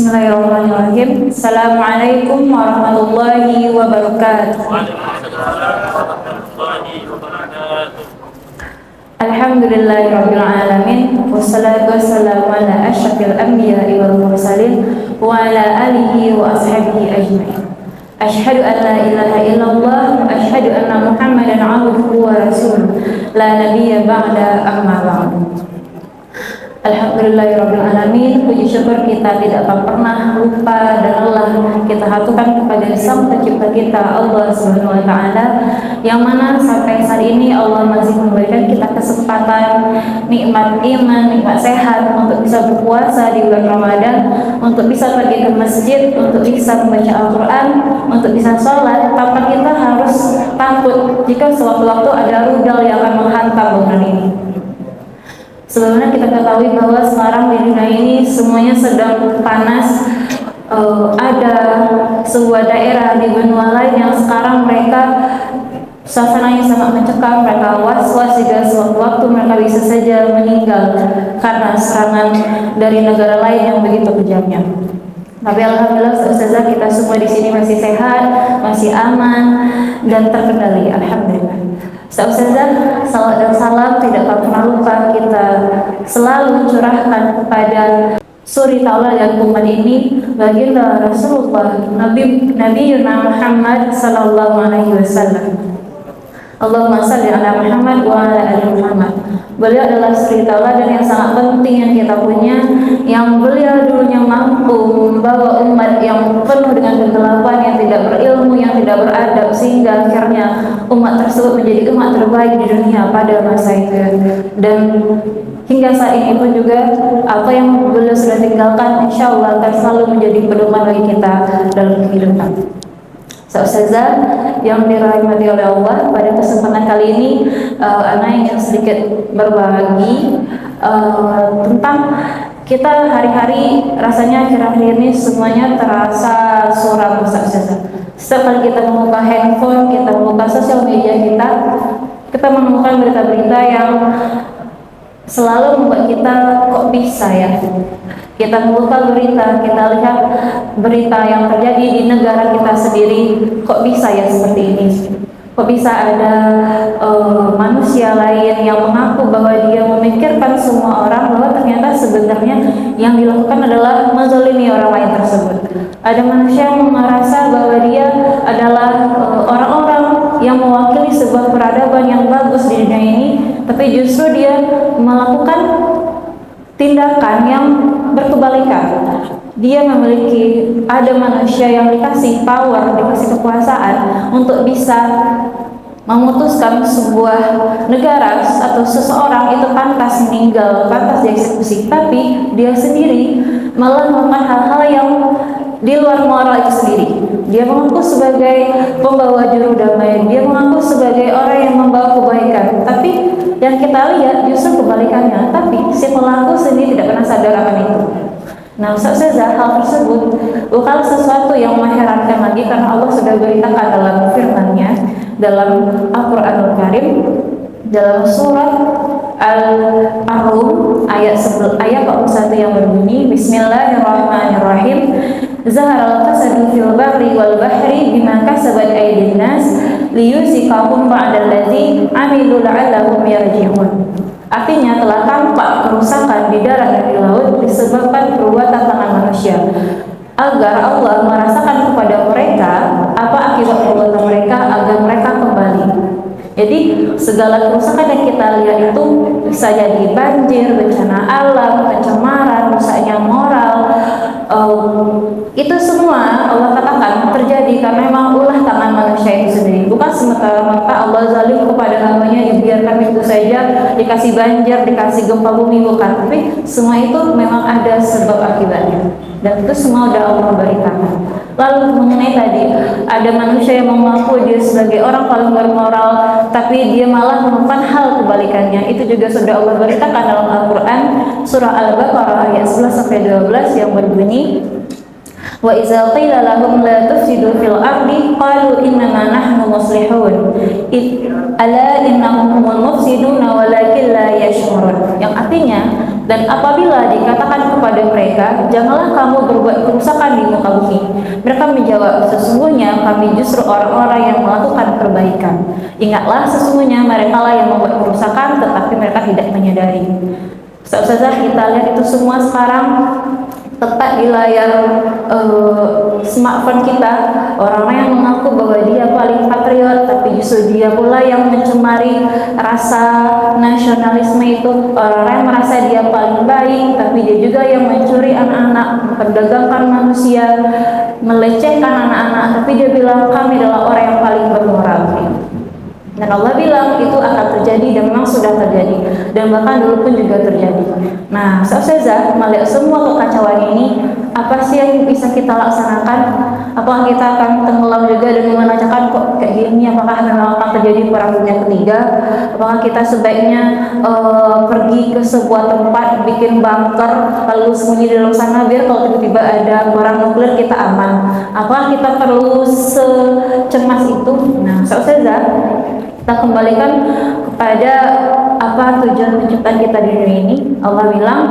Bismillahirrahmanirrahim. Assalamualaikum warahmatullahi wabarakatuh. Alhamdulillahirabbil alamin. Wassalatu wassalamu ala asyrafil anbiya'i wal mursalin wa ala alihi wa ashabihi ajmain. Asyhadu an la ilaha illallah wa asyhadu anna Muhammadan 'abduhu wa rasuluh. La nabiyya ba'da, amma ba'du. Alhamdulillahirabbil alamin. Puji syukur kita tidak akan pernah lupa dan lelah kita haturkan kepada Sang Pencipta kita, Allah Subhanahu wa taala, yang mana sampai saat ini Allah masih memberikan kita kesempatan, nikmat iman, nikmat sehat untuk bisa berpuasa di bulan Ramadan, untuk bisa pergi ke masjid, untuk bisa membaca Al-Qur'an, untuk bisa sholat tanpa kita harus takut jika sewaktu-waktu ada rudal yang akan menghantam bangunan ini. Sebelumnya kita ketahui bahwa sekarang di dunia ini semuanya sedang panas. Ada sebuah daerah di benua lain yang sekarang mereka suasananya sangat mencekam, mereka was-was jika sewaktu-waktu mereka bisa saja meninggal karena serangan dari negara lain yang begitu kejamnya. Tapi alhamdulillah Ustazah kita semua di sini masih sehat, masih aman dan terkendali, alhamdulillah. Ustazah, salawat dan salam tidak akan pernah lupa kita selalu curahkan kepada suri tauladan umat ini, baginda Rasulullah Nabi Muhammad sallallahu alaihi wasallam. Allahumma salli ala Muhammad wa ala ali Muhammad. Beliau adalah suri tauladan yang sangat penting yang kita punya, yang beliau dulunya mampu membawa umat yang penuh dengan kegelapan, yang tidak berilmu, yang tidak beradab, sehingga akhirnya umat tersebut menjadi umat terbaik di dunia pada masa itu. Dan hingga saat ini pun juga apa yang beliau sudah tinggalkan insya Allah akan selalu menjadi pedoman bagi kita dalam kehidupan. Ustazah yang dirahmati oleh Allah, pada kesempatan kali ini Ana ingin sedikit berbagi tentang kita hari-hari rasanya akhir-akhir ini semuanya terasa suram Ustazah. Setiap kali kita membuka handphone, kita membuka sosial media kita menemukan berita-berita yang selalu membuat kita kok bisa ya. Kita membuka berita, kita lihat berita yang terjadi di negara kita sendiri, kok bisa ya seperti ini? Kok bisa ada manusia lain yang mengaku bahwa dia memikirkan semua orang, bahwa ternyata sebenarnya yang dilakukan adalah menzalimi orang lain tersebut. Ada manusia yang merasa bahwa dia adalah orang-orang yang mewakili sebuah peradaban yang bagus di dunia ini, tapi justru dia melakukan tindakan yang berkebalikan. Dia ada manusia yang dikasih power, dikasih kekuasaan untuk bisa memutuskan sebuah negara atau seseorang itu pantas meninggal, pantas dieksekusi, tapi dia sendiri malah melakukan hal-hal yang di luar moral itu sendiri. Dia mengaku sebagai pembawa juru damai, dia mengaku sebagai orang yang membawa kebaikan, tapi yang kita lihat justru kebalikannya. Tapi si pelaku sendiri tidak pernah sadar akan itu. Nah, Ustazah, hal tersebut bukan sesuatu yang mengherankan lagi, karena Allah sudah beritakan dalam firman-Nya dalam Al-Qur'anul Karim dalam surat Al-Rum ayat 41 yang berbunyi, Bismillahirrahmanirrahim. Zaharal fasadu fil barri wal bahri bima kasabat aydin nas liyusikahum ba'dallazi amilu la'allahum yarji'un. Artinya telah tampak kerusakan di darat dan di laut disebabkan perbuatan tangan manusia, agar Allah merasakan kepada mereka apa akibat perbuatan mereka, agar mereka kembali. Jadi segala kerusakan yang kita lihat itu bisa jadi banjir, bencana alam, pencemaran, rusaknya moral, itu semua Allah katakan terjadi karena memang ulah tangan manusia itu sendiri. Bukan semata-mata Allah zalim kepada hambanya, dibiarkan itu saja, dikasih banjir, dikasih gempa bumi, bukan. Tapi semua itu memang ada sebab akibatnya, dan itu semua sudah Allah beritakan. Lalu mengenai tadi ada manusia yang mengaku dia sebagai orang paling bermoral, tapi dia malah melakukan hal kebalikannya. Itu juga sudah Allah beritakan dalam Al-Quran surah Al-Baqarah ayat 11-12 yang berbunyi, wa iza qila lahum la tufsidu fil ardi qalu innama nahnu muslihun ala innahum humul mufsiduna walakin la yash'urun. Yang artinya Dan apabila dikatakan kepada mereka, janganlah kamu berbuat kerusakan di muka bumi, mereka menjawab, sesungguhnya kami justru orang-orang yang melakukan perbaikan. Ingatlah, sesungguhnya mereka lah yang membuat kerusakan, tetapi mereka tidak menyadari. Ustazah, kita lihat itu semua sekarang tepat di layar smartphone kita, orang-orang yang mengaku bahwa dia paling patriot, tapi justru dia pula yang mencemari rasa nasionalisme itu. Orang-orang yang merasa dia paling baik, tapi dia juga yang mencuri anak-anak, memperdagangkan manusia, melecehkan anak-anak, tapi dia bilang kami adalah orang yang paling bermoral. Dan Allah bilang itu akan terjadi, dan memang sudah terjadi, dan bahkan dulu pun juga terjadi. Nah, Ustazah, melihat semua kekacauan ini, apa sih yang bisa kita laksanakan? Apakah kita akan tenggelam juga dan mengatakan kok kayak gini? Apakah memang akan terjadi perang dunia ketiga? Apakah kita sebaiknya pergi ke sebuah tempat, bikin bunker, lalu sembunyi di dalam sana biar kalau tiba-tiba ada perang nuklir kita aman? Apakah kita perlu secemas itu? Nah, Ustazah, kita kembalikan kepada apa tujuan penciptaan kita di dunia ini. Allah bilang,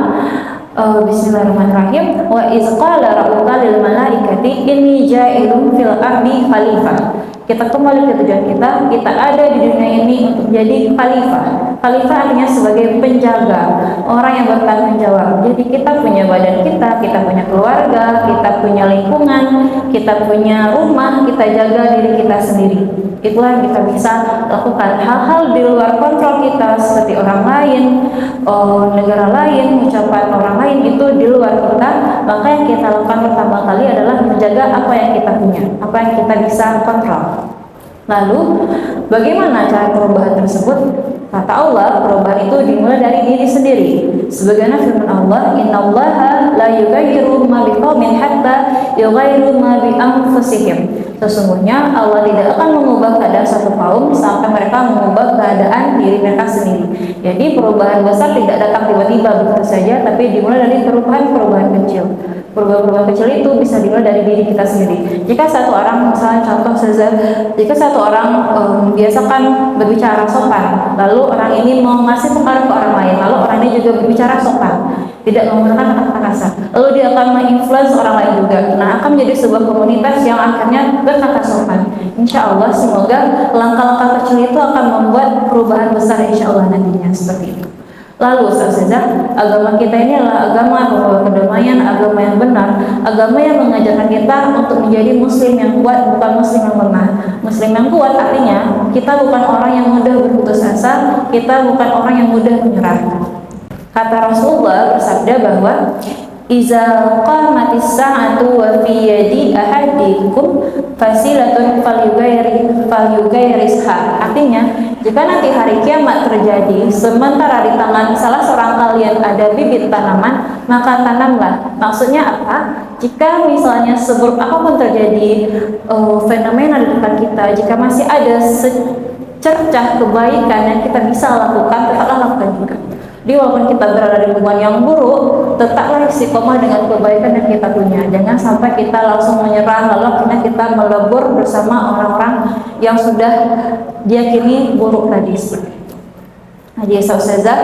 Bismillahirrahmanirrahim, wa iz qala rabbuka lil malaikati inni ja'ilun fil ardi khalifah. Kita kembali ke tujuan kita ada di dunia ini untuk jadi khalifah. Khalifah artinya sebagai penjaga, orang yang bertanggung jawab. Jadi kita punya badan kita punya keluarga, kita punya lingkungan, kita punya rumah, kita jaga diri kita sendiri. Itulah yang kita bisa lakukan. Hal-hal di luar kontrol kita seperti orang lain, negara lain, ucapan orang lain, itu di luar kita. Maka yang kita lakukan pertama kali adalah menjaga apa yang kita punya, apa yang kita bisa kontrol. Lalu bagaimana cara perubahan tersebut? Kata Allah, perubahan itu dimulai dari diri sendiri. Sebagaimana firman Allah, innallaha la yughayyiru ma biqaumin hatta yughayyiru ma bi anfusihim. Sesungguhnya Allah tidak akan mengubah keadaan satu kaum sampai mereka mengubah keadaan diri mereka sendiri. Jadi perubahan besar tidak datang tiba-tiba begitu saja, tapi dimulai dari perubahan-perubahan kecil. Perubahan-perubahan kecil itu bisa dimulai dari diri kita sendiri. Jika satu orang, misalnya contoh saja, jika satu orang biasakan berbicara sopan, lalu orang ini mau ngasih pengaruh ke orang lain, lalu orang ini juga berbicara sopan, tidak menggunakan kata-kata kasar, lalu dia akan menginfluence orang lain juga. Nah, akan menjadi sebuah komunitas yang akhirnya berkata sopan. Insya Allah, semoga langkah-langkah kecil itu akan membuat perubahan besar insya Allah nantinya seperti itu. Lalu Ustazah, agama kita ini adalah agama membawa kedamaian, agama yang benar, agama yang mengajarkan kita untuk menjadi muslim yang kuat, bukan muslim yang lemah. Muslim yang kuat artinya kita bukan orang yang mudah berputus asa, kita bukan orang yang mudah menyerah. Kata Rasulullah bersabda bahwa iza qamatis sa'atu wa fi yadi ahadikum fasilatun falyugairisha. Artinya, jika nanti hari kiamat terjadi sementara di tangan salah seorang kalian ada bibit tanaman, maka tanamlah. Maksudnya apa? Jika misalnya seburuk apapun terjadi fenomena di depan kita, jika masih ada secercah kebaikan yang kita bisa lakukan, tetaplah lakukan juga. Jadi walaupun kita berada di lingkungan yang buruk, tetaplah istiqomah dengan kebaikan yang kita punya. Jangan sampai kita langsung menyerah, lalu akhirnya kita melebur bersama orang-orang yang sudah diyakini buruk tadi. Jadi Ustazah,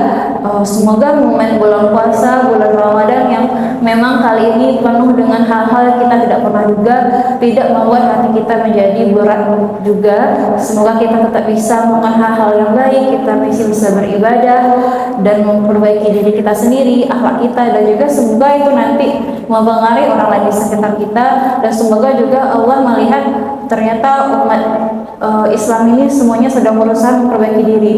semoga momen bulan puasa, bulan Ramadan yang memang kali ini penuh dengan hal-hal yang kita tidak pernah duga, tidak membuat hati kita menjadi berat juga. Semoga kita tetap bisa melakukan hal-hal yang baik, kita masih bisa beribadah dan memperbaiki diri kita sendiri, akhlak kita, dan juga semoga itu nanti mempengaruhi orang lain di sekitar kita. Dan semoga juga Allah melihat ternyata umat Islam ini semuanya sedang berusaha memperbaiki diri.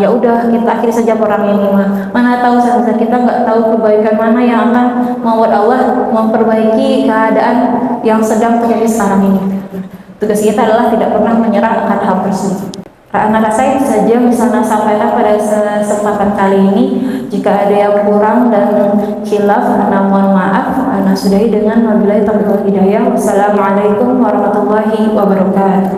Ya udah, kita akhiri saja perang ini. Mana tahu saja kita nggak tahu kebaikan mana yang akan membuat Allah memperbaiki keadaan yang sedang terjadi sekarang ini. Tugas kita adalah tidak pernah menyerah akan hal tersebut. Anak saya itu saja misalnya sampaikan pada kesempatan kali ini. Jika ada yang kurang dan khilaf, mohon maaf. Ana sudahi dengan wabillahi taufiq wal hidayah. Wassalamualaikum warahmatullahi wabarakatuh.